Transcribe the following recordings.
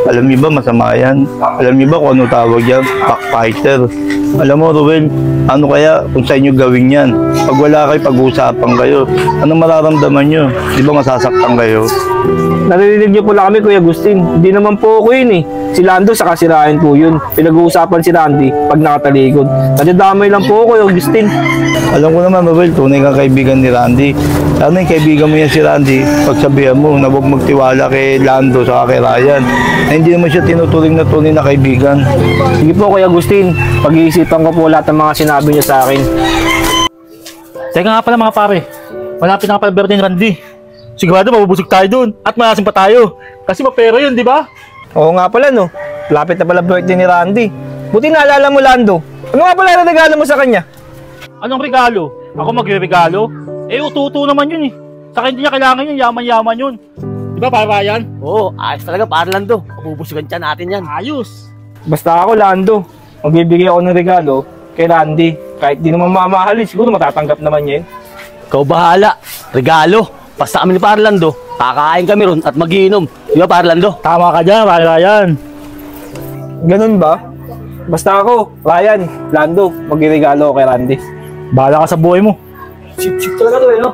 Alam niyo ba masama yan? Alam niyo ba kung ano tawag yan? Backfighter. Alam mo, Ruel, ano kaya kung sa inyo gawin yan? Pag wala kayo, pag-uusapan kayo, anong mararamdaman nyo? Di ba masasaktan kayo? Narinig niyo po lang kami, Kuya Agustin. Hindi naman po ako yun eh. Si Lando saka si Ryan po yun. Pinag-uusapan si Randy pag nakatalikod. Nadadamay lang po ako, Kuya Agustin. Alam ko naman, Ruel, tunay kang kaibigan ni Randy. Sana yung kaibigan mo yan si Randy, pagsabihan mo na huwag magtiwala kay Lando saka kay Ryan. Na hindi naman siya tinuturing na tunay na kaibigan. Sige po, Kuya Agustin. Pag-iisipan ko po lahat ng mga sinabi niyo sa akin. Teka nga pala mga pare, malapit na pala birthday ni Randy. Sigurado mabubusog tayo dun at malasin pa tayo. Kasi mapera yun, di ba? Oo nga pala no. Lapit na pala birthday ni Randy. Buti naalala mo, Lando. Ano nga pala na regalo mo sa kanya? Anong regalo? Ako magre-regalo? Eh, ututo naman yun eh. Saka hindi niya kailangan yun, yaman-yaman yun. Di ba, para yan? Oo, ayos talaga, para Lando. Mabubusugan siya natin yan. Ayos. Basta ako, Lando. Magbibigay ako ng regalo kay Randy. Kahit di naman mamahalin, siguro matatanggap naman niya yun. Ikaw bahala. Regalo. Basta kami ni Parlando, kakain kami ron at magiinom. Di ba, Parlando? Tama ka dyan, para yan. Ganun ba? Basta ako, Ryan, Lando, magregalo ako kay Randy. Bahala ka sa buhay mo. Sip-sip talaga to eh, no?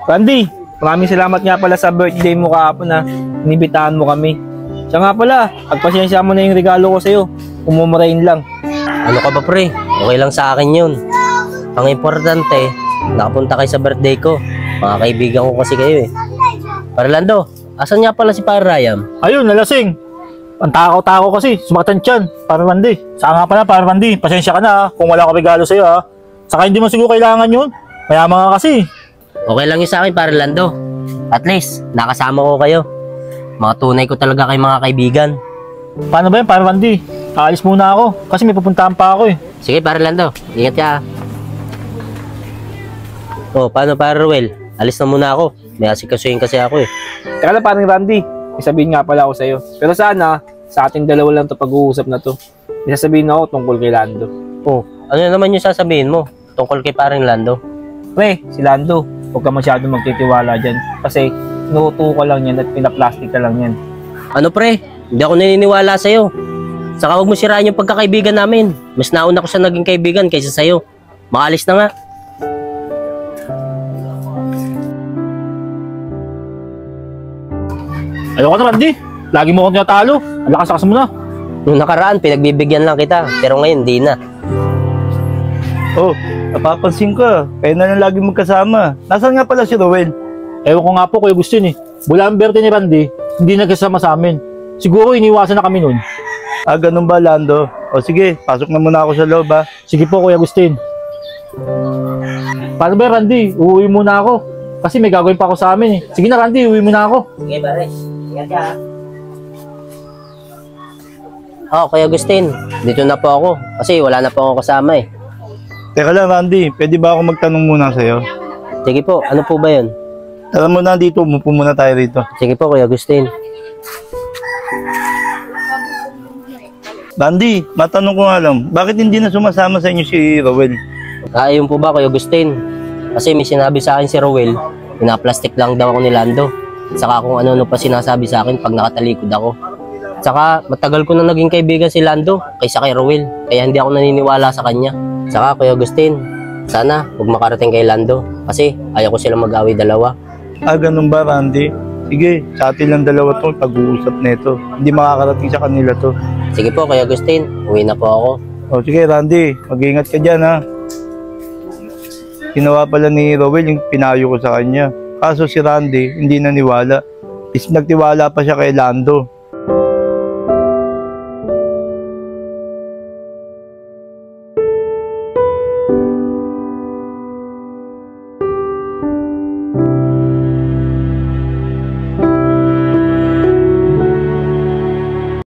Randy, maraming salamat nga pala sa birthday mo kahapon na inibitahan mo kami. Siya nga pala, pagpasensya mo na yung regalo ko sa'yo. Umumurain lang. Ano ka ba, pre? Okay lang sa akin yun. Ang importante, nakapunta kayo sa birthday ko. Mga kaibigan ko kasi kayo eh. Parlando, asan nga pala si Para Ryan? Ayun, nalasing. Ang takaw-takaw kasi, sumaktan tiyan. Para Randy. Saka nga pala, para Randy, pasensya ka na ha, kung wala ko regalo sa'yo ha. Saka hindi mo siguro kailangan yun. Mayaman ka kasi. Okay lang yun sa akin, Parlando. At least, nakasama ko kayo. Mga tunay ko talaga kay mga kaibigan. Paano ba yun, para Randy? Aalis muna ako, kasi may pupuntahan pa ako eh. Sige, Parlando. Ingat ka. Oh, paano para Ruel? Alis na muna ako. May asikasuhin kasi ako eh. Teka lang, parang Randy, may sabihin nga pala ako sa'yo. Pero sana, sa ating dalawa lang to pag-uusap na to. May sasabihin ako tungkol kay Lando. Oh, ano naman yung sasabihin mo tungkol kay parang Lando? Pre, si Lando, huwag ka masyadong magtitiwala dyan. Kasi, inuuto ka lang yan at pinaplastic ka lang yan. Ano pre? Hindi ako naniniwala sa'yo. Saka huwag mo sirain yung pagkakaibigan namin. Mas nauna ko sa naging kaibigan kaysa sa'yo. Makalis na nga. Ayoko na Randy, lagi mo akong tinatalo. Ang lakas-lakas mo na. Nung nakaraan, pinagbibigyan lang kita. Pero ngayon, di na. Oh, napapansin ka. Kayo na lang lagi magkasama. Nasaan nga pala si Rowel? Ewan ko nga po, Kuya Agustin eh. Mula ang birthday ni Randy, hindi nagkasama sa amin. Siguro iniwasan na kami nun. Ah, ganun ba, Lando? O sige, pasok na muna ako sa loob ha. Sige po, Kuya Agustin. Paano ba Randy? Uuwi muna ako. Kasi may gagawin pa ako sa amin eh. Sige na Randy, uuwi muna ako. Sige, pare. Ingat ka. Oh, Kuya Agustin. Dito na po ako. Kasi wala na po akong kasama eh. Teka lang, Randy. Pwede ba ako magtanong muna sa'yo? Sige po, ano po ba yun? Tara muna dito, umupo muna tayo rito. Sige po, Kuya Agustin. Randy, matanong ko nga lang, bakit hindi na sumasama sa inyo si Rowel? Ayun po ba, Kuya Agustin? Kasi may sinabi sa akin si Rowel, pinaplastic lang daw ako ni Lando. Saka kung ano-ano pa sinasabi sa akin pag nakatalikod ako. Saka matagal ko na naging kaibigan si Lando kaysa kay Rowel, kaya hindi ako naniniwala sa kanya. Saka Kuya Agustin, sana huwag makarating kay Lando kasi ayaw ko silang mag-away dalawa. Ah, ganun ba, Randy? Sige, sa atin lang dalawa to, pag-uusap nito. Hindi makakarating sa kanila to. Sige po, Kuya Agustin, uwi na po ako. O sige, Randy, mag-iingat ka dyan ha. Ginawa pala ni Rowel yung pinayo ko sa kanya. Kaso si Randy, hindi naniwala. Nagtiwala pa siya kay Lando.